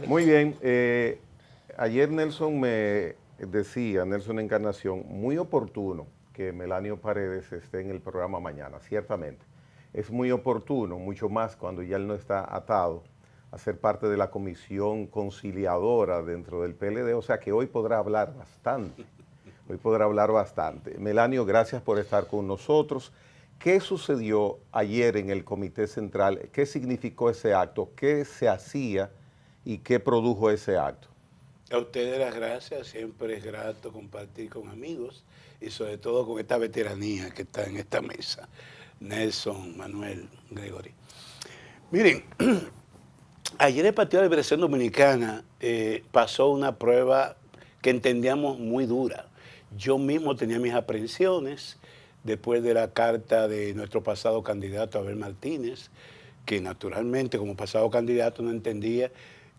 Muy bien. Ayer Nelson me decía, Nelson Encarnación, muy oportuno que Melanio Paredes esté en el programa mañana, ciertamente. Es muy oportuno, mucho más cuando ya él no está atado a ser parte de la comisión conciliadora dentro del PLD, o sea que hoy podrá hablar bastante. Hoy podrá hablar bastante. Melanio, gracias por estar con nosotros. ¿Qué sucedió ayer en el Comité Central? ¿Qué significó ese acto? ¿Qué se hacía y qué produjo ese acto? A ustedes las gracias, siempre es grato compartir con amigos y sobre todo con esta veteranía que está en esta mesa, Nelson, Manuel, Gregory. Miren, ayer el Partido de Liberación Dominicana pasó una prueba que entendíamos muy dura. Yo mismo tenía mis aprehensiones después de la carta de nuestro pasado candidato Abel Martínez, que naturalmente como pasado candidato no entendía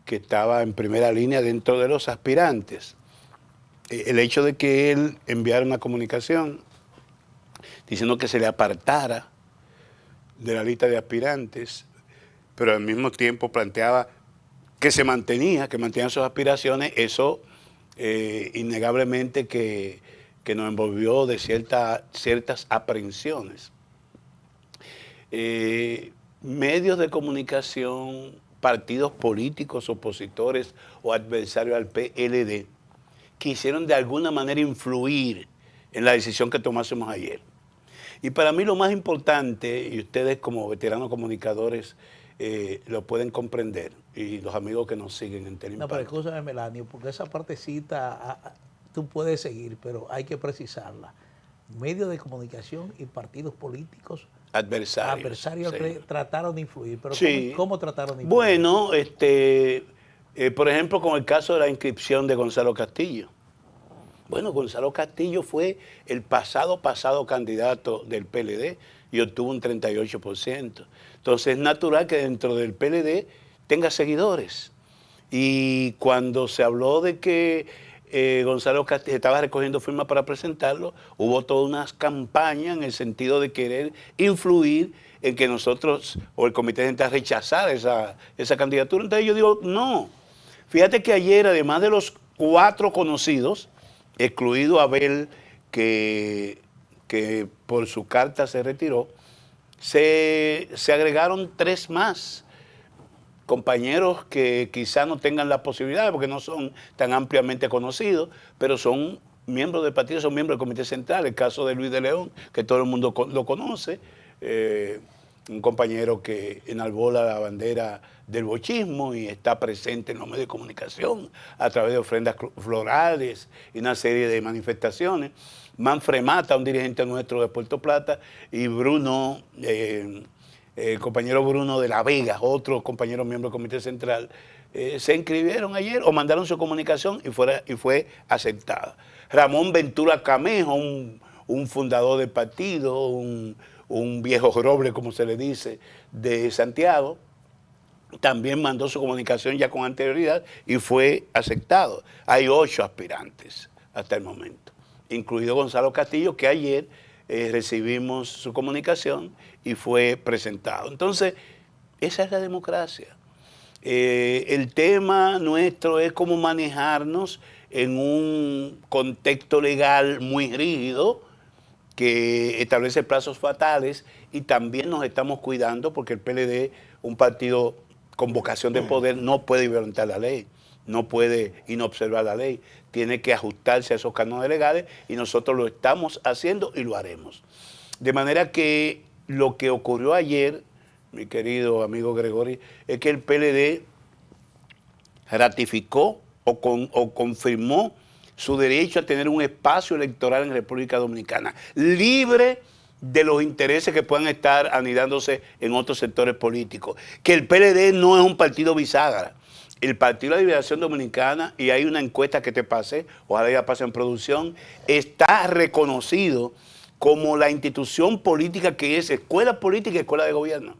que estaba en primera línea dentro de los aspirantes. El hecho de que él enviara una comunicación diciendo que se le apartara de la lista de aspirantes, pero al mismo tiempo planteaba que se mantenía, que mantenía sus aspiraciones, eso innegablemente que nos envolvió de ciertas aprehensiones. Medios de comunicación, partidos políticos opositores o adversarios al PLD quisieron de alguna manera influir en la decisión que tomásemos ayer. Y para mí lo más importante, y ustedes como veteranos comunicadores lo pueden comprender, y los amigos que nos siguen en Teleimpacto. No, pero escúchame, Melanio, porque esa partecita tú puedes seguir, pero hay que precisarla. Medios de comunicación y partidos políticos adversarios sí. Trataron de influir, pero sí. ¿cómo trataron de influir? Bueno, por ejemplo, con el caso de la inscripción de Gonzalo Castillo. Bueno, Gonzalo Castillo fue el pasado candidato del PLD y obtuvo un 38%. Entonces es natural que dentro del PLD tenga seguidores. Y cuando se habló de que Gonzalo Castillo estaba recogiendo firmas para presentarlo, hubo toda una campaña en el sentido de querer influir en que nosotros o el Comité Central rechazara esa candidatura. Entonces yo digo, no. Fíjate que ayer, además de los 4 conocidos, excluido Abel, que por su carta se retiró, se agregaron 3 más. Compañeros que quizá no tengan la posibilidad porque no son tan ampliamente conocidos, pero son miembros del partido, son miembros del Comité Central. El caso de Luis de León, que todo el mundo lo conoce, un compañero que enarbola la bandera del bochismo y está presente en los medios de comunicación a través de ofrendas florales y una serie de manifestaciones. Manfred Mata, un dirigente nuestro de Puerto Plata, y Bruno, el compañero Bruno de la Vega, otro compañero miembro del Comité Central, se inscribieron ayer o mandaron su comunicación y fue aceptada. Ramón Ventura Camejo, un fundador del partido, un viejo roble, como se le dice, de Santiago, también mandó su comunicación ya con anterioridad y fue aceptado. Hay 8 aspirantes hasta el momento, incluido Gonzalo Castillo, que ayer recibimos su comunicación y fue presentado. Entonces, esa es la democracia. El tema nuestro es cómo manejarnos en un contexto legal muy rígido que establece plazos fatales, y también nos estamos cuidando porque el PLD, un partido con vocación de poder, no puede violentar la ley, no puede inobservar la ley, tiene que ajustarse a esos cánones legales y nosotros lo estamos haciendo y lo haremos. De manera que lo que ocurrió ayer, mi querido amigo Gregory, es que el PLD ratificó o confirmó su derecho a tener un espacio electoral en República Dominicana, libre de los intereses que puedan estar anidándose en otros sectores políticos. Que el PLD no es un partido bisagra. El Partido de la Liberación Dominicana, y hay una encuesta que te pasé, ojalá ya pase en producción, está reconocido como la institución política que es escuela política y escuela de gobierno.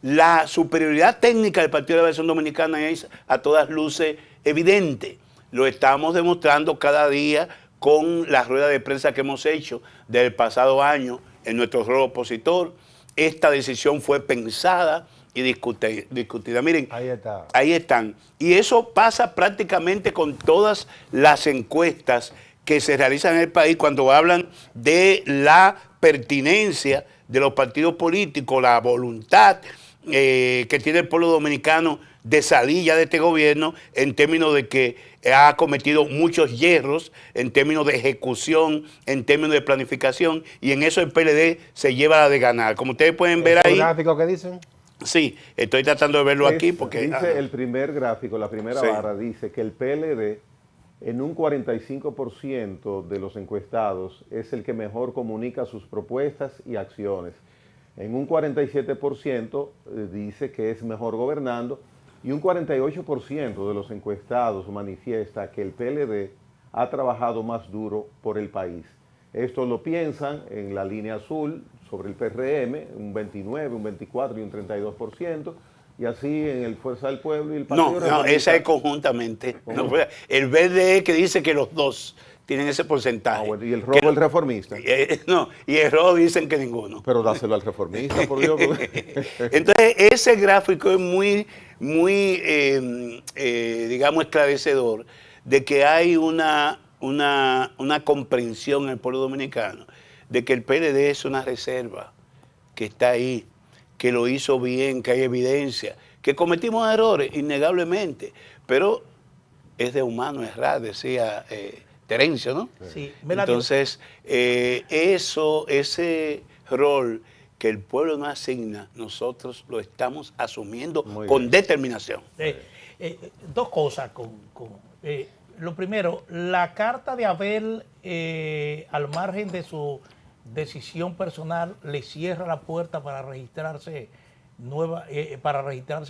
La superioridad técnica del Partido de la Liberación Dominicana es a todas luces evidente. Lo estamos demostrando cada día con la rueda de prensa que hemos hecho del pasado año en nuestro rol opositor. Esta decisión fue pensada y discutida. Miren, Ahí está. ahí están. Y eso pasa prácticamente con todas las encuestas que se realizan en el país cuando hablan de la pertinencia de los partidos políticos, la voluntad que tiene el pueblo dominicano de salir ya de este gobierno en términos de que ha cometido muchos hierros, en términos de ejecución, en términos de planificación, y en eso el PLD se lleva la de ganar. Como ustedes pueden ver ahí. gráfico que dicen? Sí, estoy tratando de verlo aquí porque... Dice el primer gráfico, la primera Sí. barra, dice que el PLD en un 45% de los encuestados es el que mejor comunica sus propuestas y acciones. En un 47% dice que es mejor gobernando y un 48% de los encuestados manifiesta que el PLD ha trabajado más duro por el país. Esto lo piensan en la línea azul sobre el PRM, un 29, un 24 y un 32%, y así en el Fuerza del Pueblo y el Partido No, Reformista. esa es conjuntamente. No, el verde es que dice que los dos tienen ese porcentaje. Ah, bueno, y el rojo el reformista. No, y el rojo dicen que ninguno. Pero dáselo al reformista, por Dios. Entonces, ese gráfico es muy, digamos, esclarecedor de que hay una comprensión en el pueblo dominicano de que el PLD es una reserva, que está ahí, que lo hizo bien, que hay evidencia, que cometimos errores, innegablemente, pero es de humano errar, decía Terencio, ¿no? Sí, Entonces, ese rol que el pueblo nos asigna, nosotros lo estamos asumiendo Muy con bien. determinación. Dos cosas. Lo primero, la carta de Abel, al margen de su decisión personal, le cierra la puerta para registrarse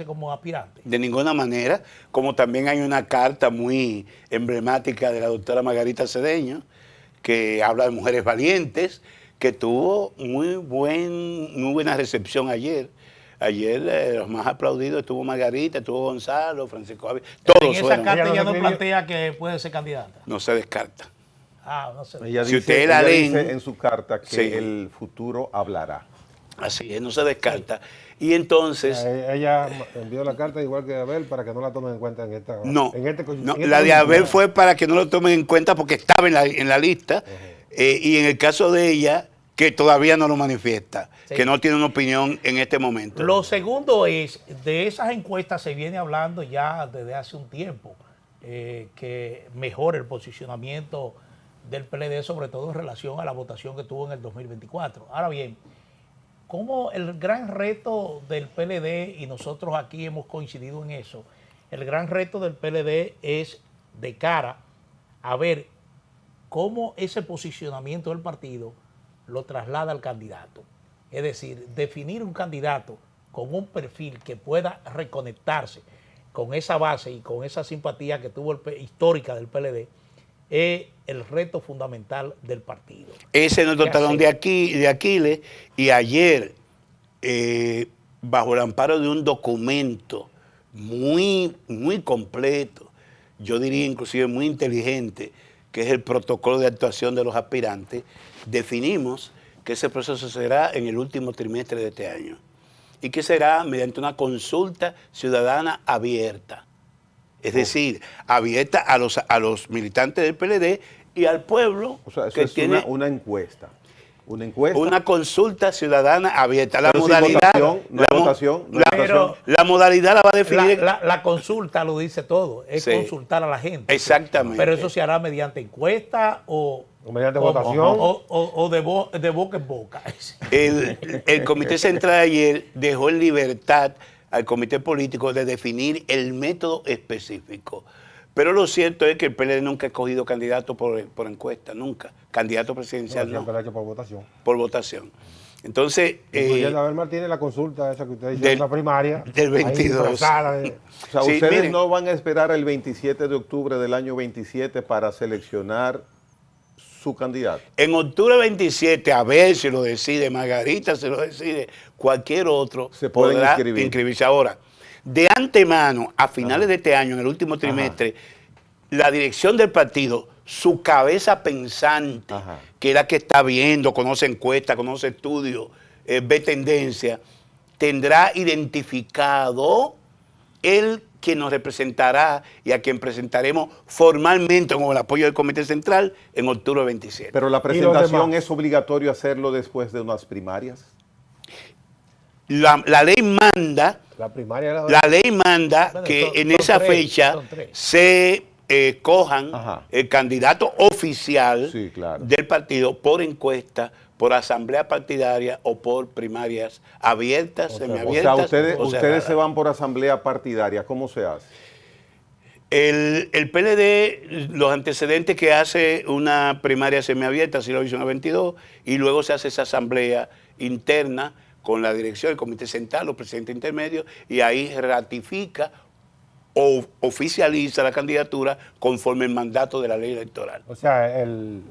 como aspirante. De ninguna manera, como también hay una carta muy emblemática de la doctora Margarita Cedeño, que habla de mujeres valientes, que tuvo muy buena recepción ayer. Ayer los más aplaudidos estuvo Margarita, estuvo Gonzalo, Francisco Ávila, todos En esa fueron. carta Ella ya no no escribió- plantea que puede ser candidata. No se descarta. Ah, no sé. Ella Si dice, ustedes la ella leen- dice en su carta que Sí. el futuro hablará. Así es, no se descarta. Y entonces, Ella envió la carta igual que Abel para que no la tomen en cuenta en esta. no, en este- no, en este la de Abel coyuntura. fue para que no lo tomen en cuenta porque estaba en la lista, y en el caso de ella, que todavía no lo manifiesta, Sí. que no tiene una opinión en este momento. Lo segundo es, de esas encuestas se viene hablando ya desde hace un tiempo, que mejore el posicionamiento del PLD, sobre todo en relación a la votación que tuvo en el 2024. Ahora bien, como el gran reto del PLD, y nosotros aquí hemos coincidido en eso, el gran reto del PLD es de cara a ver cómo ese posicionamiento del partido lo traslada al candidato. Es decir, definir un candidato con un perfil que pueda reconectarse con esa base y con esa simpatía que tuvo histórica del PLD es el reto fundamental del partido. Ese es nuestro ¿Qué talón hacer? de Aquiles, y ayer, bajo el amparo de un documento muy completo, yo diría inclusive muy inteligente, que es el protocolo de actuación de los aspirantes, definimos que ese proceso será en el último trimestre de este año y que será mediante una consulta ciudadana abierta. Es decir, abierta a los militantes del PLD y al pueblo, O sea, eso que es tiene una encuesta. Una encuesta. una consulta ciudadana abierta. La Pero sin modalidad, votación, no hay la mo- votación, no hay la- votación. la modalidad la va a definir. La consulta lo dice todo, es Sí. consultar a la gente. Exactamente. Pero eso se hará mediante encuesta o mediante ¿cómo? votación. O de boca en boca. El Comité Central ayer dejó en libertad al Comité Político de definir el método específico. Pero lo cierto es que el PLD nunca ha escogido candidato por encuesta, nunca. Candidato presidencial no, Siempre la ha hecho por votación. por votación. Entonces, Incluyendo a Abel Martínez, la consulta esa que usted dice, del- una primaria. del ahí 22. disfrazada de- O sea, Sí, ustedes miren. no van a esperar el 27 de octubre del año 27 para seleccionar su candidato. en octubre 27, a ver si lo decide Margarita, se lo decide cualquier otro, Se pueden podrá inscribir. inscribirse ahora. De antemano, a finales de este año, en el último trimestre, la dirección del partido, su cabeza pensante, Ajá. que es la que está viendo, conoce encuestas, conoce estudios, ve tendencia, tendrá identificado el que nos representará y a quien presentaremos formalmente con el apoyo del Comité Central en octubre 27. Pero la ¿Y los presentación demás? es obligatorio hacerlo después de unas primarias. La ley manda, La primaria era la ley manda Bueno, que son- en son esa tres, fecha son tres. se cojan Ajá. el candidato oficial Sí, claro. del partido por encuesta, por asamblea partidaria o por primarias abiertas, O sea, O sea, semiabiertas ustedes, o ustedes cerradas. se van por asamblea partidaria. ¿Cómo se hace? El PLD, los antecedentes que hace una primaria semiabierta, así lo hizo en el 22, y luego se hace esa asamblea interna con la dirección, el comité central, los presidentes intermedios, y ahí ratifica o oficializa la candidatura conforme el mandato de la ley electoral. O sea, el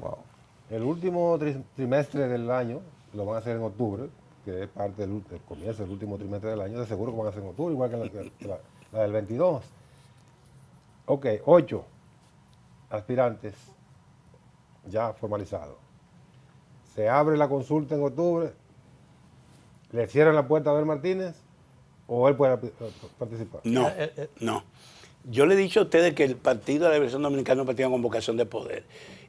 último trimestre del año lo van a hacer en octubre, que es parte del comienzo del último trimestre del año, de seguro que van a hacer en octubre, igual que la del 22. Ok, 8 aspirantes ya formalizados. Se abre la consulta en octubre, le cierran la puerta a Abel Martínez o él puede participar. No, no. Yo le he dicho a ustedes que el Partido de la Liberación Dominicana es un partido con vocación de poder.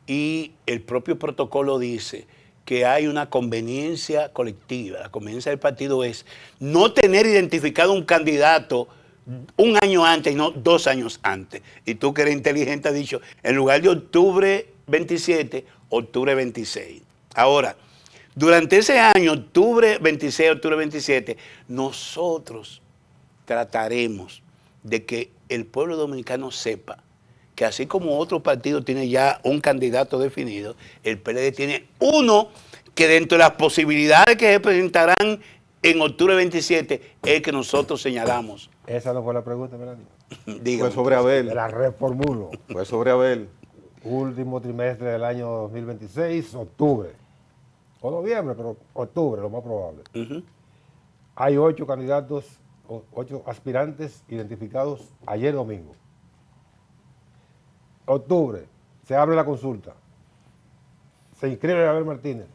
Y el propio protocolo dice que hay una conveniencia colectiva. La conveniencia del partido es no tener identificado un candidato un año antes y no 2 años antes. Y tú que eres inteligente has dicho, en lugar de octubre 27, octubre 26. Ahora, durante ese año, octubre 26, octubre 27, nosotros trataremos de que el pueblo dominicano sepa que así como otro partido tiene ya un candidato definido, el PLD tiene uno que dentro de las posibilidades que se presentarán en octubre 27 es el que nosotros señalamos. Esa no fue la pregunta, Melanie. Dígame. Fue sobre Me Abel. la reformulo. Fue sobre Abel. Último trimestre del año 2026, octubre. O noviembre, pero octubre, lo más probable. Ujú. Hay 8 candidatos, 8 aspirantes identificados ayer domingo. Octubre, se abre la consulta. Se inscribe Abel Martínez.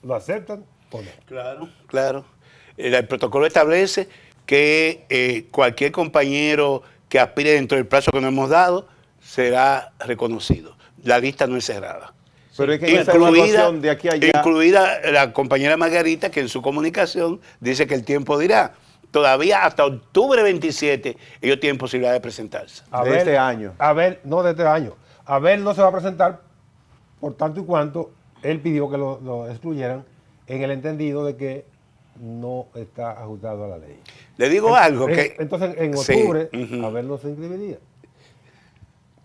¿Lo aceptan o no? Claro, claro. El protocolo establece que cualquier compañero que aspire dentro del plazo que nos hemos dado será reconocido. La lista no es cerrada. Pero es que en esa evaluación de aquí a allá, Incluida la compañera Margarita, que en su comunicación dice que el tiempo dirá. Todavía hasta octubre 27 ellos tienen posibilidad de presentarse. de este año. Abel, no de este año. Abel no se va a presentar por tanto y cuanto él pidió que lo excluyeran en el entendido de que no está ajustado a la ley. Le digo algo que... Entonces, en Sí, octubre, ujú. Abel no se inscribiría.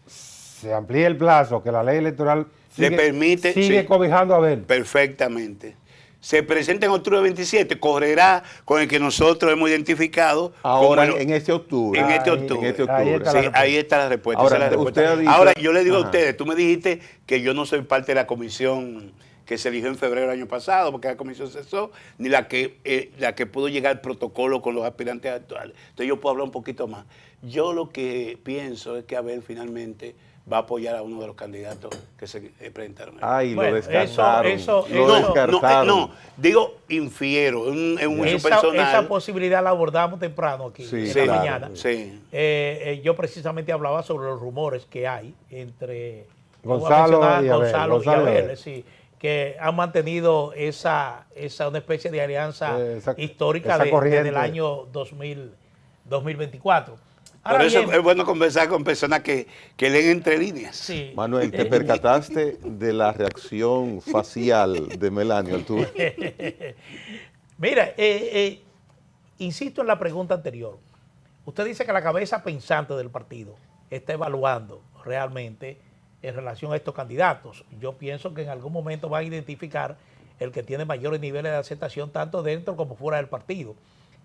Se amplía el plazo, que la ley electoral Le permite, sigue sí. cobijando a Abel. Perfectamente. Se presenta en octubre 27, correrá con el que nosotros hemos identificado. Ahora, como en este octubre. En este Ahí- octubre. En este ahí octubre. está Sí, la respuesta. ahí está la respuesta. Ahora, esa es la respuesta. usted ha dicho- Ahora, yo le digo a Ajá. ustedes, tú me dijiste que yo no soy parte de la comisión que se eligió en febrero del año pasado, porque la comisión cesó, ni la que pudo llegar al protocolo con los aspirantes actuales. Entonces yo puedo hablar un poquito más. Yo lo que pienso es que Abel finalmente va a apoyar a uno de los candidatos que se presentaron. Ay, Bueno, lo descartaron. eso- lo no, descartaron. No, digo, infiero, es un hecho Esa personal. posibilidad la abordamos temprano aquí, Sí, en Sí, la claro. mañana. Sí. Yo precisamente hablaba sobre los rumores que hay entre Gonzalo voy a mencionar y Abel, Gonzalo Gonzalo y Abel, Abel. sí, que han mantenido una especie de alianza Esa histórica corriente. desde el año 2024. Por Ahora eso bien, es bueno conversar con personas que leen entre líneas. sí, Manuel, ¿te percataste de la reacción facial de Melania? mira, insisto en la pregunta anterior. Usted dice que la cabeza pensante del partido está evaluando realmente en relación a estos candidatos. Yo pienso que en algún momento van a identificar el que tiene mayores niveles de aceptación tanto dentro como fuera del partido,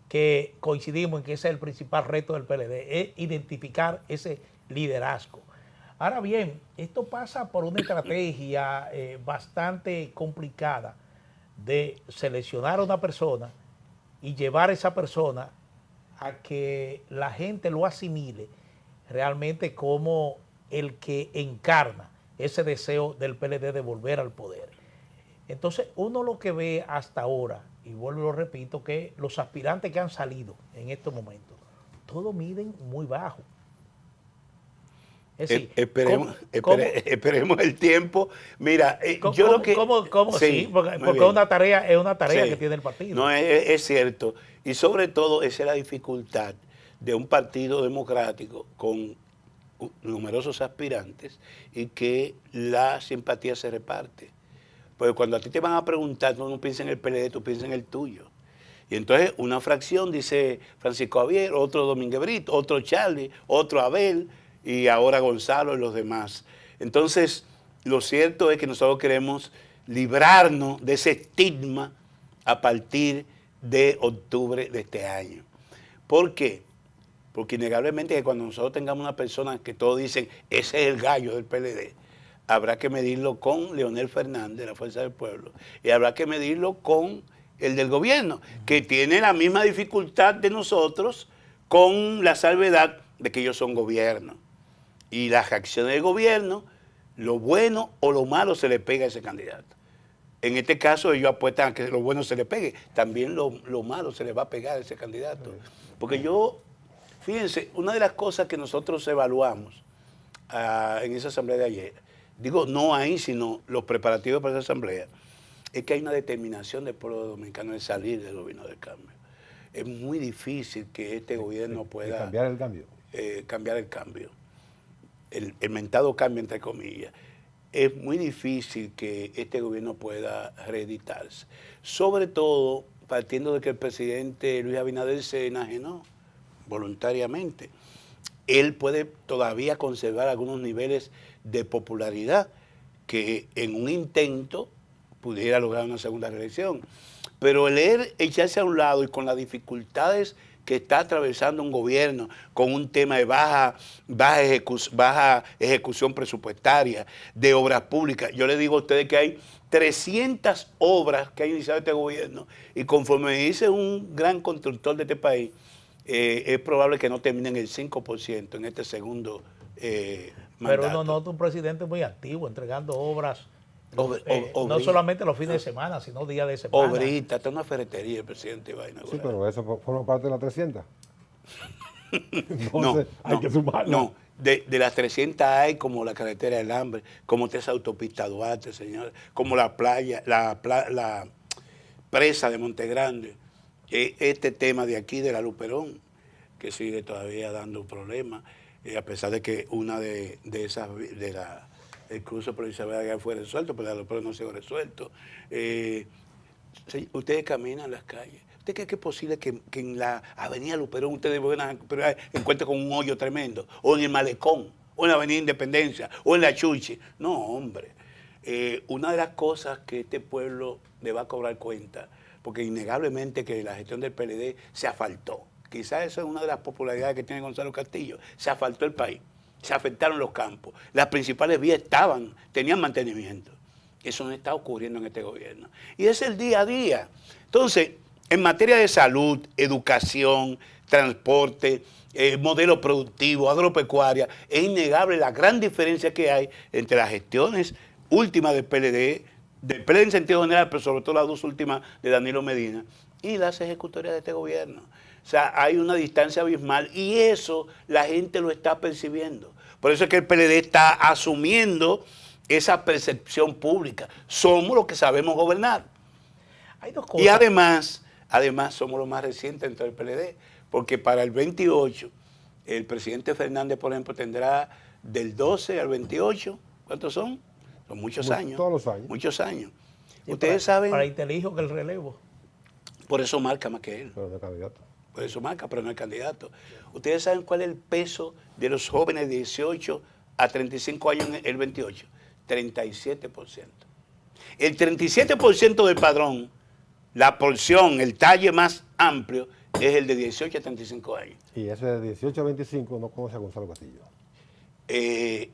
que coincidimos en que ese es el principal reto del PLD, es identificar ese liderazgo. Ahora bien, esto pasa por una estrategia bastante complicada de seleccionar a una persona y llevar a esa persona a que la gente lo asimile realmente como el que encarna ese deseo del PLD de volver al poder. Entonces, uno lo que ve hasta ahora y vuelvo y lo repito, que los aspirantes que han salido en estos momentos, todos miden muy bajo. Es decir, esperemos el tiempo. Mira, yo lo que... ¿Cómo? Sí, porque es una tarea Sí. que tiene el partido. No, es cierto. Y sobre todo, esa es la dificultad de un partido democrático con numerosos aspirantes y que la simpatía se reparte. Porque cuando a ti te van a preguntar, tú no piensas en el PLD, tú piensas en el tuyo. Y entonces una fracción dice Francisco Javier, otro Domínguez Brito, otro Charlie, otro Abel, y ahora Gonzalo y los demás. Entonces, lo cierto es que nosotros queremos librarnos de ese estigma a partir de octubre de este año. ¿Por qué? Porque innegablemente que cuando nosotros tengamos una persona que todos dicen, ese es el gallo del PLD, habrá que medirlo con Leonel Fernández, de la Fuerza del Pueblo, y habrá que medirlo con el del gobierno, que tiene la misma dificultad de nosotros, con la salvedad de que ellos son gobierno. Y las acciones del gobierno, lo bueno o lo malo se le pega a ese candidato. En este caso ellos apuestan a que lo bueno se le pegue, también lo malo se le va a pegar a ese candidato. Porque fíjense, una de las cosas que nosotros evaluamos en esa asamblea de ayer, digo no ahí, sino los preparativos para esa asamblea, es que hay una determinación del pueblo dominicano de salir del gobierno del cambio. Es muy difícil que este gobierno pueda cambiar el cambio. Cambiar el cambio. El mentado cambio, entre comillas. Es muy difícil que este gobierno pueda reeditarse. Sobre todo partiendo de que el presidente Luis Abinader se enajenó voluntariamente. Él puede todavía conservar algunos niveles de popularidad que en un intento pudiera lograr una segunda reelección. Pero el echarse a un lado y con las dificultades que está atravesando un gobierno, con un tema de baja ejecución presupuestaria, de obras públicas. Yo le digo a ustedes que hay 300 obras que ha iniciado este gobierno y conforme dice un gran constructor de este país, es probable que no terminen el 5% en este segundo mandato. Pero uno nota un presidente muy activo, entregando obras, no Obrita. solamente los fines de semana, sino días de semana. Obrita, está una ferretería el presidente va a inaugurar. Sí, pero eso forma parte de las 300. No, hay que sumarlo. no. De las 300 hay como la carretera del Hambre, como esa autopista Duarte, señores, como la playa, la presa de Montegrande. Este tema de aquí, de la Luperón, que sigue todavía dando problemas, a pesar de que una de esas, el cruce por Isabel ya fue resuelto, pero la Luperón no se ha resuelto. Ustedes caminan las calles. ¿Usted cree que es posible que en la avenida Luperón ustedes encuentren con un hoyo tremendo? O en el Malecón, o en la avenida Independencia, o en la Chuchi. No, hombre. Una de las cosas que este pueblo le va a cobrar cuenta, porque innegablemente que la gestión del PLD se asfaltó. Quizás esa es una de las popularidades que tiene Gonzalo Castillo. Se asfaltó el país, se afectaron los campos. Las principales vías tenían mantenimiento. Eso no está ocurriendo en este gobierno. Y es el día a día. Entonces, en materia de salud, educación, transporte, modelo productivo, agropecuaria, es innegable la gran diferencia que hay entre las gestiones últimas del PLD en sentido general, pero sobre todo las dos últimas de Danilo Medina, y las ejecutorias de este gobierno. O sea, hay una distancia abismal y eso la gente lo está percibiendo. Por eso es que el PLD está asumiendo esa percepción pública. Somos los que sabemos gobernar. Hay dos cosas. Y además somos los más recientes dentro del PLD, porque para el 28, el presidente Fernández, por ejemplo, tendrá del 12 al 28, ¿cuántos son? Son muchos años. Todos los años. Muchos años. Sí, Ustedes saben... Para Intelijo que el relevo. Por eso marca más que él. Pero no es candidato. Por eso marca, pero no es candidato. Ustedes saben cuál es el peso de los jóvenes de 18 a 35 años en el 28. 37%. El 37% del padrón, la porción, el talle más amplio, es el de 18 a 35 años. Y ese de 18 a 25 no conoce a Gonzalo Castillo.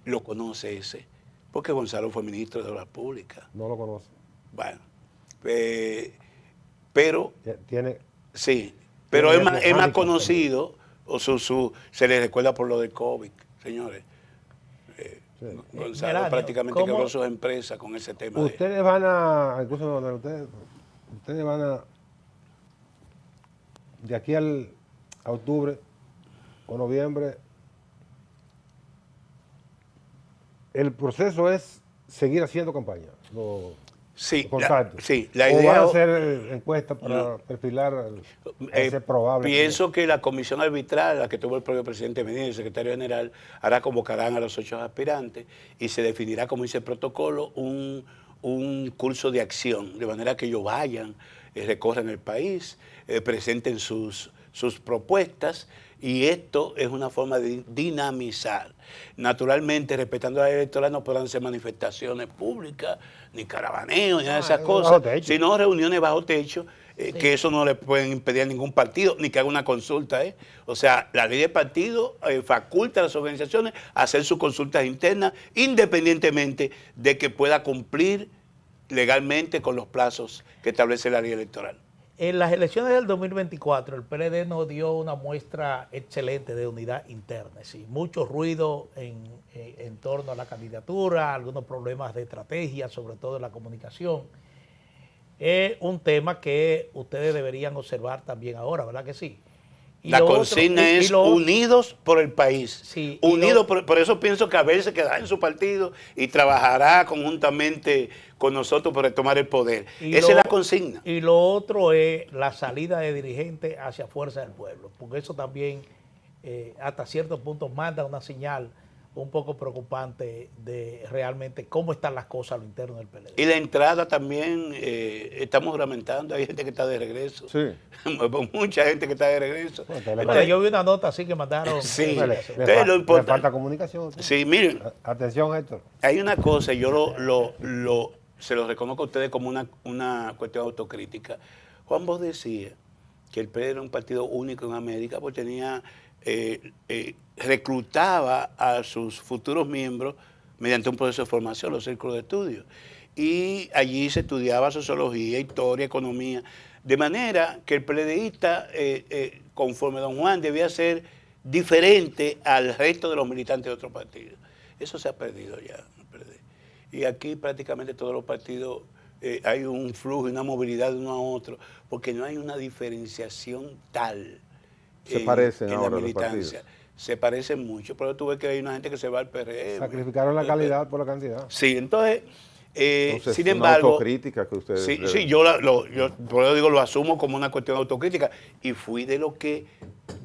Lo conoce ese, porque Gonzalo fue ministro de Obras Públicas. No lo conoce. Bueno, pero... Tiene... Sí, pero es más handicap conocido, o se le recuerda por lo del COVID, señores. Gonzalo Melanio, prácticamente ¿cómo? quebró sus empresas con ese tema. Ustedes van a, incluso ustedes van de aquí a octubre o noviembre, el proceso es seguir haciendo campaña. Sí, Contactos. La ¿O idea... van a hacer encuestas para perfilar a ese probable? Pienso que la comisión arbitral, la que tuvo el propio presidente Medina y el secretario general, ahora convocarán a los 8 aspirantes y se definirá, como dice el protocolo, un curso de acción, de manera que ellos vayan, recorran el país, presenten sus propuestas, y esto es una forma de dinamizar. Naturalmente, respetando la ley electoral, no podrán ser manifestaciones públicas, ni caravaneos, ni nada de esas cosas, sino reuniones bajo techo, que eso no le pueden impedir a ningún partido, ni que haga una consulta. O sea, la ley de partido faculta a las organizaciones a hacer sus consultas internas, independientemente de que pueda cumplir legalmente con los plazos que establece la ley electoral. En las elecciones del 2024, el PLD nos dio una muestra excelente de unidad interna. ¿Sí? Mucho ruido en torno a la candidatura, algunos problemas de estrategia, sobre todo en la comunicación. Es un tema que ustedes deberían observar también ahora, ¿verdad que sí? La consigna es unidos por el país. Sí, unidos, por eso pienso que Abel se quedará en su partido y trabajará conjuntamente con nosotros por retomar el poder. Esa es la consigna. Y lo otro es la salida de dirigentes hacia Fuerza del Pueblo, porque eso también hasta cierto punto manda una señal un poco preocupante de realmente cómo están las cosas a lo interno del PLD. Y la entrada también, estamos juramentando, hay gente que está de regreso. Sí. Mucha gente que está de regreso. Bueno, yo vi una nota así que mandaron. Sí. Le falta comunicación. Sí, miren. Atención, Héctor. Hay una cosa, yo se lo reconozco a ustedes como una cuestión autocrítica. Juan Bosch decía que el PLD era un partido único en América porque tenía... reclutaba a sus futuros miembros mediante un proceso de formación, los círculos de estudio. Y allí se estudiaba sociología, historia, economía, de manera que el PLDista, conforme don Juan, debía ser diferente al resto de los militantes de otros partidos. Eso se ha perdido ya en el PLD. Y aquí prácticamente todos los partidos hay un flujo y una movilidad de uno a otro, porque no hay una diferenciación tal. Se parecen en ahora la militancia. los partidos. Se parecen mucho, pero tú ves que hay una gente que se va al PRM. Sacrificaron la calidad por la cantidad. Sí, entonces sin una embargo... autocrítica que ustedes... Sí, yo por eso digo, lo asumo como una cuestión autocrítica, y fui de lo que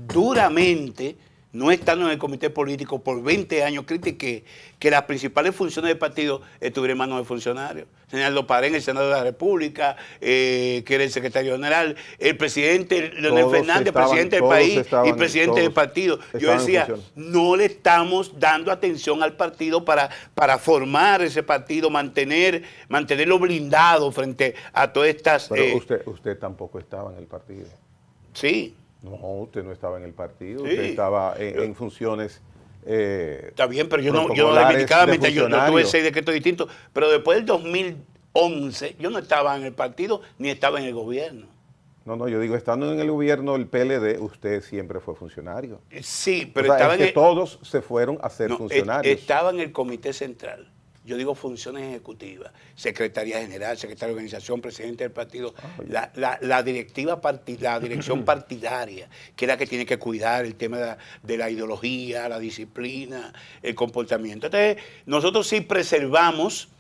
duramente, no estando en el comité político por 20 años, critiqué que las principales funciones del partido estuvieran en manos de funcionarios. Reinaldo Pared, el senador de la República, que era el secretario general, el presidente Leonel Fernández, presidente del país y presidente del partido. Yo decía, no le estamos dando atención al partido para formar ese partido, mantenerlo blindado frente a todas estas... Pero usted tampoco estaba en el partido. Sí. No, usted no estaba en el partido, Sí. usted estaba en funciones... Está bien, pero yo no reivindicadamente, yo tuve 6 decretos distintos, pero después del 2011 yo no estaba en el partido ni estaba en el gobierno. No, yo digo, estando en el gobierno del PLD, usted siempre fue funcionario. Sí, pero o sea, estaba es que todos se fueron a ser funcionarios. Estaba en el comité central. Yo digo funciones ejecutivas, secretaría general, secretario de organización, presidente del partido, la dirección partidaria, que es la que tiene que cuidar el tema de la ideología, la disciplina, el comportamiento. Entonces, nosotros sí preservamos,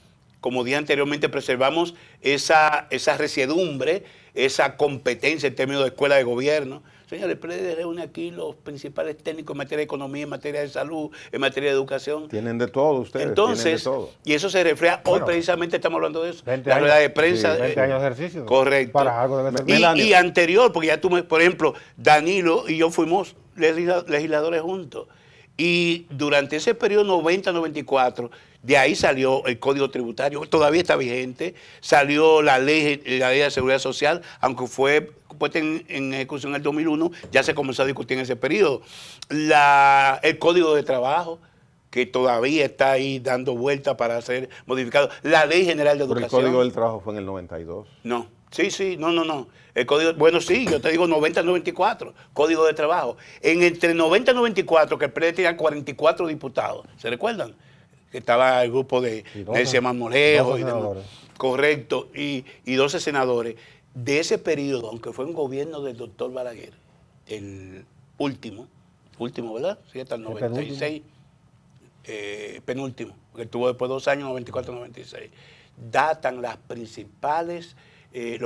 como dije anteriormente, preservamos esa resiedumbre, esa competencia en términos de escuela de gobierno. Señores, el PLD reúne aquí los principales técnicos en materia de economía, en materia de salud, en materia de educación. Tienen de todo ustedes. Entonces, tienen de todo. Y eso se refleja, hoy precisamente estamos hablando de eso. 20 la años, rueda de prensa. Sí, 20 años de ejercicio. Correcto. Para algo debe ser. Y anterior, porque ya por ejemplo, Danilo y yo fuimos legisladores juntos. Y durante ese periodo 90-94, de ahí salió el Código Tributario, todavía está vigente, salió la ley de Seguridad Social, aunque fue puesta en ejecución en el 2001, ya se comenzó a discutir en ese periodo. El Código de Trabajo, que todavía está ahí dando vueltas para ser modificado. La Ley General de Educación. Pero el Código del Trabajo fue en el 92. No. Sí, no. El código, bueno, sí, yo te digo 90-94, Código de Trabajo. Entre 90-94, que el PLD tenía 44 diputados, ¿se recuerdan? Que estaba el grupo de Nelson Marmolejo y demás. Correcto, y 12 senadores. De ese periodo, aunque fue un gobierno del doctor Balaguer, el último, ¿verdad? Sí, hasta el 96, penúltimo, porque tuvo después 2 años, 94-96, datan los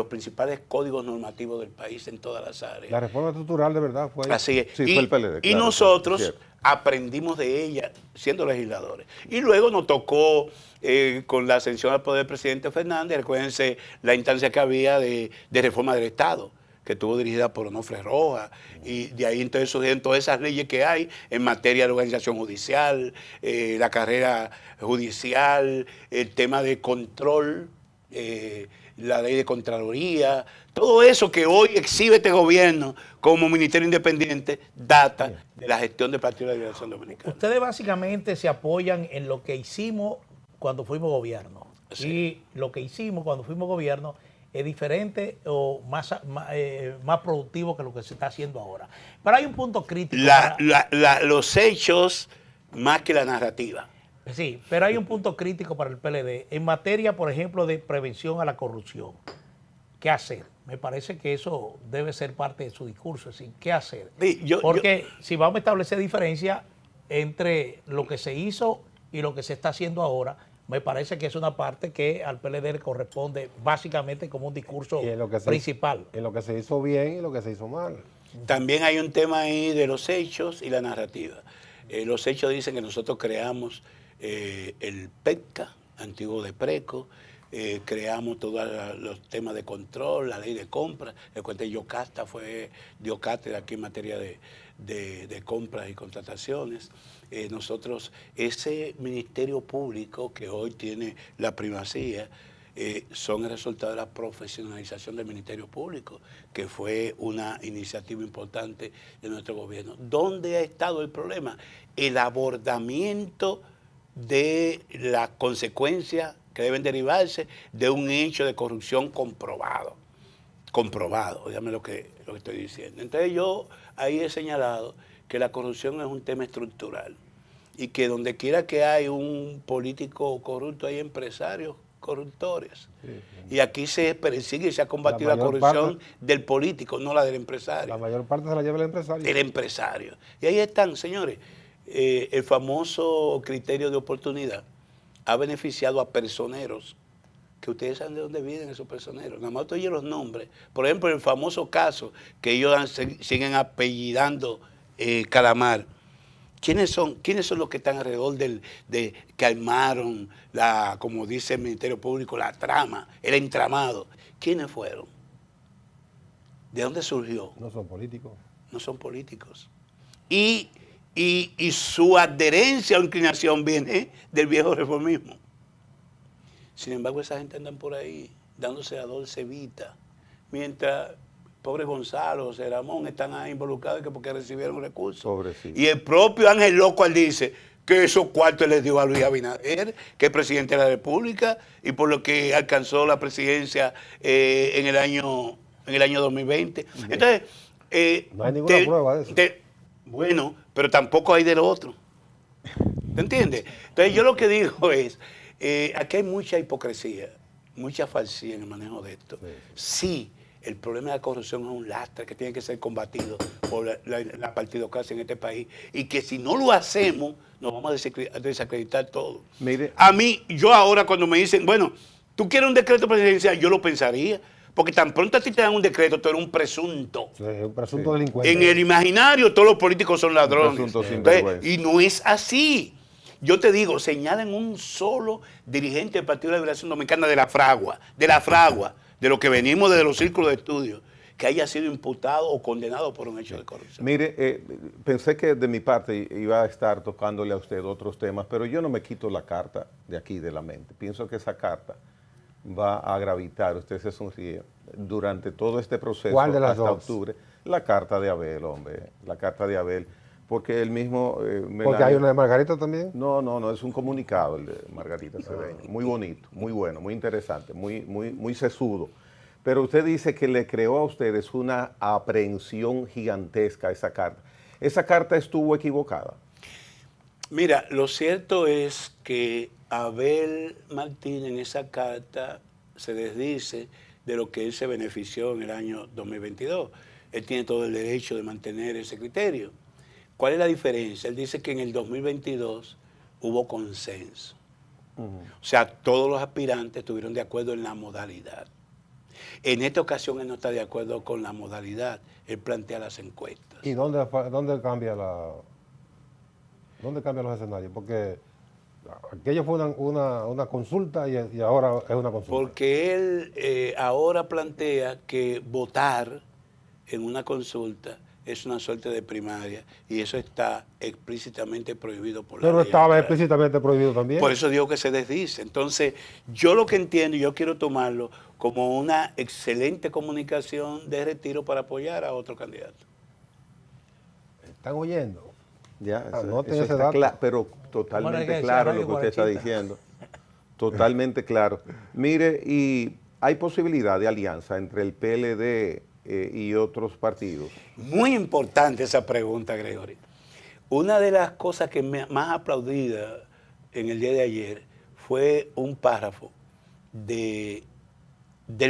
principales códigos normativos del país en todas las áreas. La reforma estructural de verdad fue ahí. Así es. Sí, fue el PLD, Y claro, nosotros cierto. aprendimos de ella siendo legisladores. Y luego nos tocó, con la ascensión al poder del presidente Fernández, recuérdense la instancia que había de reforma del Estado, que estuvo dirigida por Onofre Rojas, y de ahí entonces surgieron todas esas leyes que hay en materia de organización judicial, la carrera judicial, el tema de control, la ley de Contraloría, todo eso que hoy exhibe este gobierno como Ministerio Independiente, data de la gestión del Partido de la Liberación Dominicana. Ustedes básicamente se apoyan en lo que hicimos cuando fuimos gobierno. Sí. Y lo que hicimos cuando fuimos gobierno es diferente o más productivo que lo que se está haciendo ahora. Pero hay un punto crítico. Los hechos más que la narrativa. Sí, pero hay un punto crítico para el PLD en materia, por ejemplo, de prevención a la corrupción. ¿Qué hacer? Me parece que eso debe ser parte de su discurso, es decir, ¿qué hacer? Sí, Porque si vamos a establecer diferencia entre lo que se hizo y lo que se está haciendo ahora, me parece que es una parte que al PLD le corresponde básicamente como un discurso Y en lo que principal. En lo que se hizo bien y lo que se hizo mal. También hay un tema ahí de los hechos y la narrativa. Los hechos dicen que nosotros creamos el PETCA, antiguo de Preco, creamos todos los temas de control, la ley de compra. El cuento de Yocasta dio cátedra aquí en materia de compras y contrataciones. Nosotros, ese Ministerio Público que hoy tiene la primacía, son el resultado de la profesionalización del Ministerio Público, que fue una iniciativa importante de nuestro gobierno. ¿Dónde ha estado el problema? El abordamiento de las consecuencias que deben derivarse de un hecho de corrupción comprobado, dígame lo que estoy diciendo. Entonces yo ahí he señalado que la corrupción es un tema estructural y que donde quiera que hay un político corrupto hay empresarios corruptores. Sí. Y aquí se persigue y se ha combatido la corrupción del político, no la del empresario. La mayor parte se la lleva el empresario. El empresario. Y ahí están, señores, el famoso criterio de oportunidad ha beneficiado a personeros, que ustedes saben de dónde vienen esos personeros. Nada más oyen los nombres. Por ejemplo, el famoso caso que ellos siguen apellidando Calamar. ¿Quiénes son los que están alrededor que armaron, como dice el Ministerio Público, la trama, el entramado? ¿Quiénes fueron? ¿De dónde surgió? No son políticos. No son políticos. Y su adherencia o inclinación viene del viejo reformismo. Sin embargo, esa gente andan por ahí dándose a Dolce Vita, mientras pobre Gonzalo, José Ramón están ahí involucrados porque recibieron recursos. Pobrecito. Y el propio Ángel Locual dice que esos cuartos les dio a Luis Abinader, que es presidente de la República, y por lo que alcanzó la presidencia en el año 2020. Bien. Entonces, no hay ninguna prueba de eso. Bueno, pero tampoco hay del otro. ¿Te entiendes? Entonces yo lo que digo es, aquí hay mucha hipocresía, mucha falsía en el manejo de esto. Sí, el problema de la corrupción es un lastre que tiene que ser combatido por la partidocracia en este país y que si no lo hacemos nos vamos a desacreditar todo. Mire. A mí, yo ahora cuando me dicen, bueno, ¿tú quieres un decreto presidencial? Yo lo pensaría. Porque tan pronto a ti te dan un decreto, tú eres un presunto. Sí, un presunto delincuente. En el imaginario todos los políticos son ladrones. Entonces, y no es así. Yo te digo, señalen un solo dirigente del Partido de la Liberación Dominicana de la fragua, de lo que venimos desde los círculos de estudio, que haya sido imputado o condenado por un hecho de corrupción. Mire, pensé que de mi parte iba a estar tocándole a usted otros temas, pero yo no me quito la carta de aquí de la mente. Pienso que esa carta va a gravitar, usted se sonríe, durante todo este proceso. ¿Cuál de las hasta dos? Octubre, la carta de Abel, hombre, la carta de Abel, porque él mismo... ¿Porque hay una de Margarita también? No, es un comunicado el de Margarita Cedeño, muy bonito, muy bueno, muy interesante, muy sesudo, pero usted dice que le creó a ustedes una aprehensión gigantesca esa carta. ¿Esa carta estuvo equivocada? Mira, lo cierto es que Abel Martínez en esa carta se desdice de lo que él se benefició en el año 2022. él tiene todo el derecho de mantener ese criterio. ¿Cuál es la diferencia? Él dice que en el 2022 hubo consenso. O sea, todos los aspirantes estuvieron de acuerdo en la modalidad. En esta ocasión él no está de acuerdo con la modalidad, él plantea las encuestas. ¿Y dónde cambia dónde cambian los escenarios? Porque aquello fue una consulta y ahora es una consulta. Porque él ahora plantea que votar en una consulta es una suerte de primaria y eso está explícitamente prohibido por la ley. Pero estaba electoral. explícitamente prohibido también. Por eso digo que se desdice. Entonces, yo lo que entiendo y yo quiero tomarlo como una excelente comunicación de retiro para apoyar a otro candidato. Están oyendo. Ya, Anoten eso ese está dato. pero Bueno, totalmente que claro sea lo que usted está guarachita. diciendo. Totalmente claro. Mire, y hay posibilidad de alianza entre el PLD y otros partidos. Muy importante esa pregunta, Gregory. Una de las cosas que más aplaudida en el día de ayer fue un párrafo del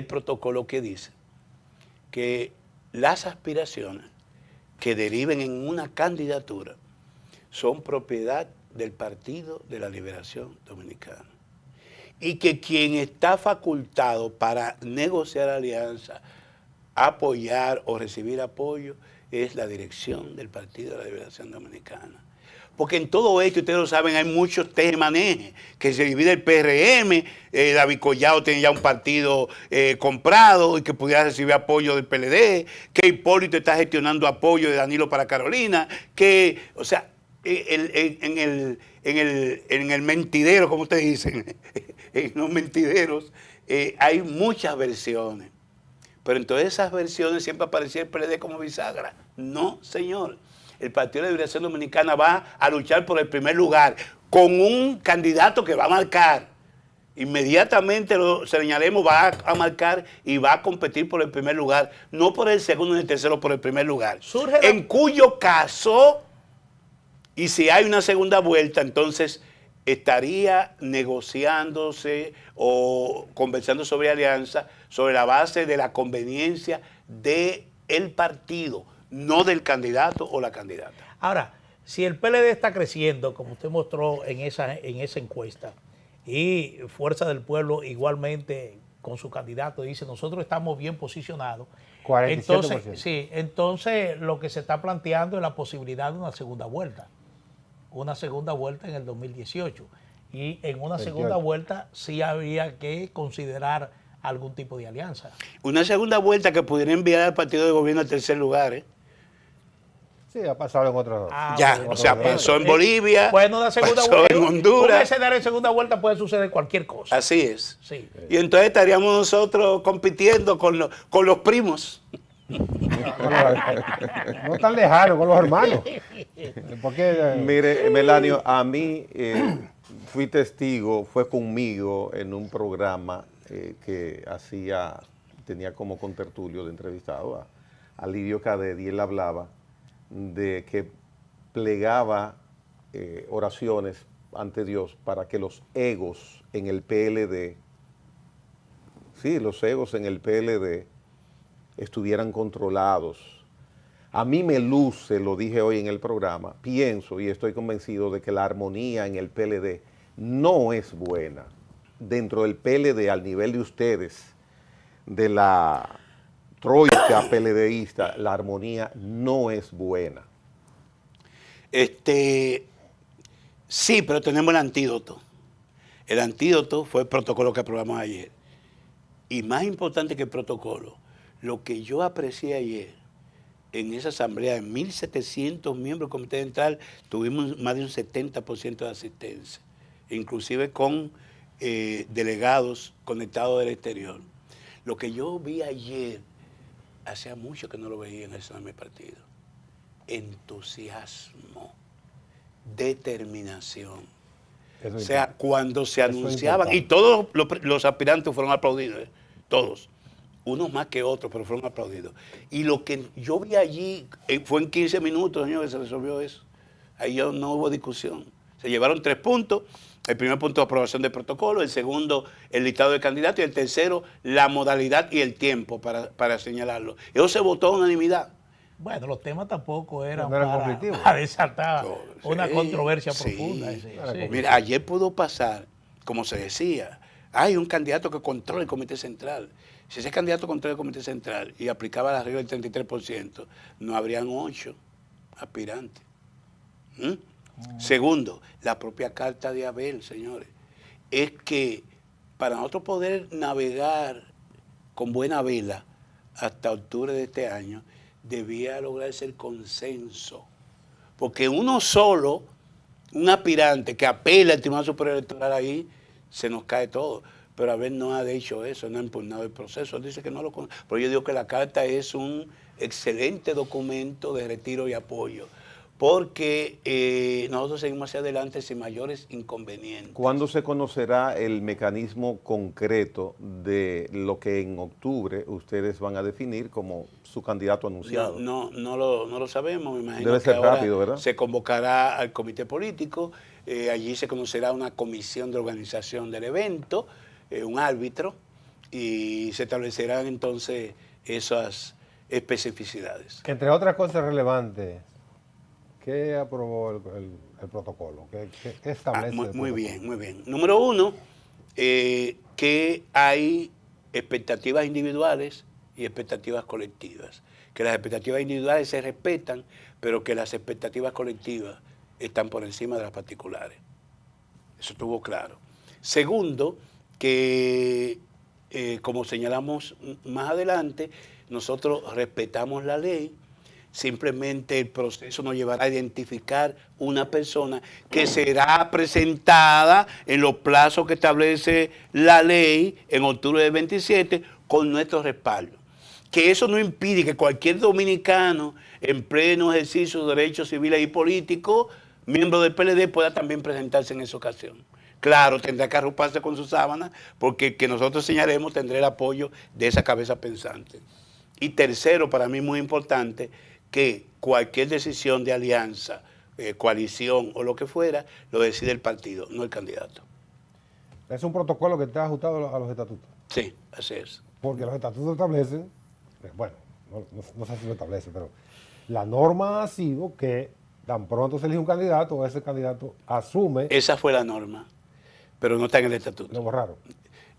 protocolo que dice que las aspiraciones que deriven en una candidatura son propiedad del Partido de la Liberación Dominicana y que quien está facultado para negociar alianza, apoyar o recibir apoyo es la dirección del Partido de la Liberación Dominicana. Porque en todo esto, ustedes lo saben, hay muchos tejemanejes, que se divide el PRM, David Collado tiene ya un partido comprado y que pudiera recibir apoyo del PLD, que Hipólito está gestionando apoyo de Danilo para Carolina, que, o sea, en el mentidero, como ustedes dicen, en los mentideros, hay muchas versiones. Pero en todas esas versiones siempre aparecía el PLD como bisagra. No, señor. El Partido de la Liberación Dominicana va a luchar por el primer lugar con un candidato que va a marcar. Inmediatamente lo señalemos, va a marcar y va a competir por el primer lugar, no por el segundo ni el tercero, por el primer lugar. En cuyo caso, y si hay una segunda vuelta, entonces estaría negociándose o conversando sobre alianza sobre la base de la conveniencia del partido, no del candidato o la candidata. Ahora, si el PLD está creciendo, como usted mostró en esa encuesta, y Fuerza del Pueblo igualmente con su candidato dice, nosotros estamos bien posicionados, 47%. entonces, sí, entonces lo que se está planteando es la posibilidad de una segunda vuelta en el 2018. Y en una segunda vuelta sí habría que considerar algún tipo de alianza. Una segunda vuelta que pudiera enviar al partido de gobierno al tercer lugar, ¿eh? Sí, ha pasado en otras. Ya, bueno, o sea, bueno. pasó en Bolivia, Bueno, una segunda pasó vuelta, en un Honduras. escenario de segunda vuelta puede suceder cualquier cosa. Así es. Sí. Y entonces estaríamos nosotros compitiendo con los primos. No tan lejano con los hermanos. Porque, Mire, Melanio, a mí fui testigo, fue conmigo en un programa que tenía como contertulio de entrevistado a Lidio Cadedi, y él hablaba de que plegaba oraciones ante Dios para que los egos en el PLD, los egos en el PLD estuvieran controlados. A mí me luce, lo dije hoy en el programa, pienso y estoy convencido de que la armonía en el PLD no es buena. Dentro del PLD, al nivel de ustedes, de la troika PLDista, la armonía no es buena. Sí, pero tenemos el antídoto. El antídoto fue el protocolo que aprobamos ayer. Y más importante que el protocolo, lo que yo aprecié ayer en esa asamblea de 1.700 miembros del Comité Central, tuvimos más de un 70% de asistencia, inclusive con delegados conectados del exterior. Lo que yo vi ayer, hacía mucho que no lo veía en el Senado de mi partido. Entusiasmo, determinación. Eso O sea, cuando se Eso es anunciaban, y importante. todos los aspirantes fueron aplaudidos, todos, unos más que otros, pero fueron aplaudidos. Y lo que yo vi allí fue en 15 minutos, señor, que se resolvió eso. Ahí no hubo discusión. Se llevaron 3 puntos El primer punto, aprobación del protocolo. El segundo, el listado de candidatos. Y el tercero, la modalidad y el tiempo para señalarlo. Eso se votó a unanimidad. Bueno, los temas tampoco eran No eran conflictivos. para desatar No, una sí, controversia sí. profunda. Sí. Mira, ayer pudo pasar, como se decía, hay un candidato que controla el Comité Central. Si ese candidato controla el Comité Central y aplicaba la regla del 33%, no habrían 8 aspirantes. Segundo, la propia carta de Abel, señores, es que para nosotros poder navegar con buena vela hasta octubre de este año, debía lograrse el consenso. Porque uno solo, un aspirante que apela al Tribunal Superior Electoral ahí, se nos cae todo. Pero Abel no ha dicho eso, no ha impugnado el proceso. Él dice que no lo conoce. Pero yo digo que la carta es un excelente documento de retiro y apoyo. Porque nosotros seguimos hacia adelante sin mayores inconvenientes. ¿Cuándo se conocerá el mecanismo concreto de lo que en octubre ustedes van a definir como su candidato anunciado? No lo sabemos, me imagino. Debe que ser ahora rápido, ¿verdad? Se convocará al comité político, allí se conocerá una comisión de organización del evento, un árbitro, y se establecerán entonces esas especificidades. Entre otras cosas relevantes, ¿qué aprobó el protocolo? ¿Qué establece? Muy bien, muy bien. Número uno, que hay expectativas individuales y expectativas colectivas. Que las expectativas individuales se respetan, pero que las expectativas colectivas están por encima de las particulares. Eso estuvo claro. Segundo, que como señalamos más adelante, nosotros respetamos la ley. Simplemente el proceso nos llevará a identificar una persona que será presentada en los plazos que establece la ley en octubre del 27 con nuestro respaldo. Que eso no impide que cualquier dominicano en pleno ejercicio de derechos civiles y políticos, miembro del PLD, pueda también presentarse en esa ocasión. Claro, tendrá que arroparse con su sábana porque el que nosotros señalemos tendrá el apoyo de esa cabeza pensante. Y tercero, para mí muy importante, que cualquier decisión de alianza, coalición o lo que fuera, lo decide el partido, no el candidato. Es un protocolo que está ajustado a los estatutos. Sí, así es. Porque los estatutos establecen, bueno, no sé si lo establece, pero la norma ha sido que tan pronto se elige un candidato, ese candidato asume. Esa fue la norma, pero no está en el estatuto. Lo borraron.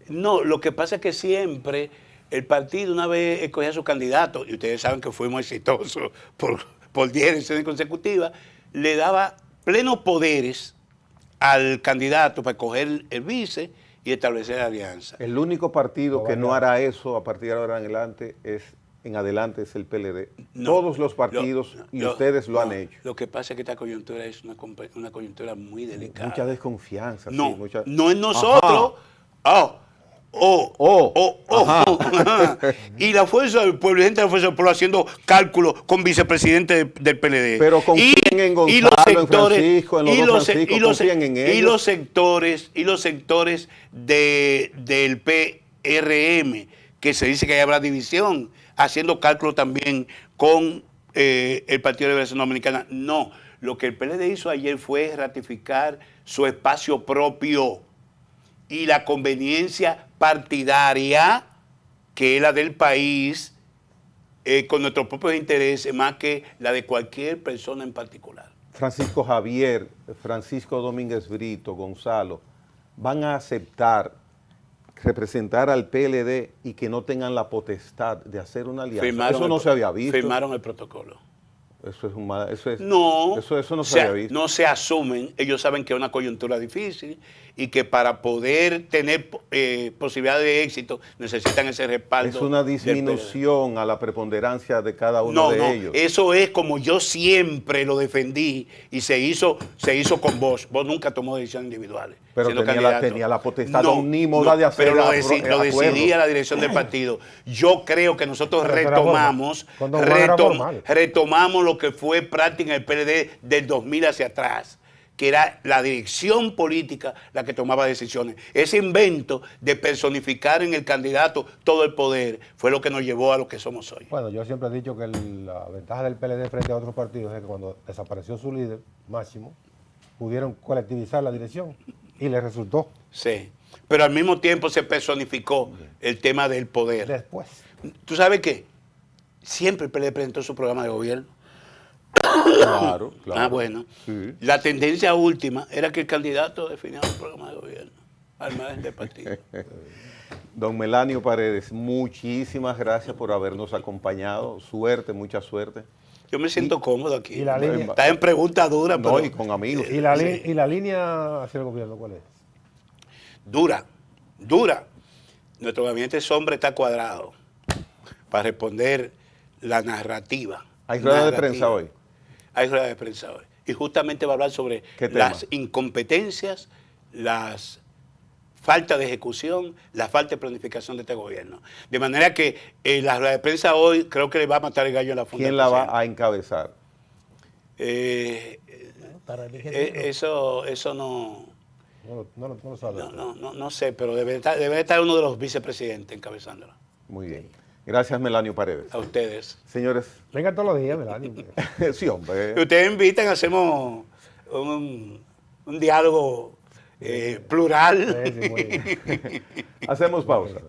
No, lo que pasa es que siempre el partido una vez escogía a su candidato, y ustedes saben que fuimos exitosos por 10 elecciones consecutivas, le daba plenos poderes al candidato para escoger el vice y establecer la alianza. El único partido que no hará eso a partir de ahora en adelante es el PLD. No, Todos los partidos y ustedes lo han hecho. Lo que pasa es que esta coyuntura es una coyuntura muy delicada. Mucha desconfianza. No, sí, mucha... no en nosotros. Y la fuerza del pueblo, y gente de la fuerza del pueblo haciendo cálculos con vicepresidente del PLD. Pero confíen en Gonzalo, en Francisco, en los dos Francisco, confíen en ellos. Y los sectores del PRM, que se dice que habrá división, haciendo cálculos también con el Partido de Liberación Dominicana. No, lo que el PLD hizo ayer fue ratificar su espacio propio y la conveniencia partidaria, que es la del país, con nuestros propios intereses, más que la de cualquier persona en particular. Francisco Javier, Francisco Domínguez Brito, Gonzalo, van a aceptar representar al PLD y que no tengan la potestad de hacer una alianza. Eso no se había visto. Firmaron el protocolo. Eso no se había visto. No se asumen, ellos saben que es una coyuntura difícil y que para poder tener posibilidad de éxito necesitan ese respaldo. Es una disminución a la preponderancia de cada uno de ellos. Eso es como yo siempre lo defendí y se hizo con vos. Vos nunca tomó decisiones individuales. Pero tenía la potestad omnímoda de hacer. Pero lo decidía la dirección del partido. Yo creo que nosotros retomamos lo que fue práctica en el PLD del 2000 hacia atrás, que era la dirección política la que tomaba decisiones. Ese invento de personificar en el candidato todo el poder fue lo que nos llevó a lo que somos hoy. Bueno, yo siempre he dicho que la ventaja del PLD frente a otros partidos es que cuando desapareció su líder máximo, pudieron colectivizar la dirección. Y le resultó Sí. Pero al mismo tiempo se personificó el tema del poder. después. ¿Tú sabes qué? Siempre el PLD presentó su programa de gobierno. Claro, claro. Ah, bueno. Sí. La tendencia última era que el candidato definía un programa de gobierno, al margen del partido. Don Melanio Paredes, muchísimas gracias por habernos acompañado. Suerte, mucha suerte. Yo me siento cómodo aquí. y la línea- Está en pregunta dura, No, pero y con amigos. ¿Y la línea hacia el gobierno cuál es? dura, dura. Nuestro gabinete de sombra está cuadrado para responder la narrativa. Hay rueda de Narrativa. prensa hoy. Hay rueda de prensa hoy. Y justamente va a hablar sobre ¿Qué tema? las incompetencias, las falta de ejecución, la falta de planificación de este gobierno. De manera que la rueda de prensa hoy creo que le va a matar el gallo a la Fundación. ¿Quién la va a encabezar? Estará el ingeniero. Eso no, No lo sabe. no sé, pero debe estar uno de los vicepresidentes encabezándola. Muy bien. Gracias, Melanio Paredes. A ustedes. Señores, Venga todos los días, Melanio. sí, hombre. Ustedes invitan, hacemos un diálogo plural. Sí, muy bien. Hacemos pausa.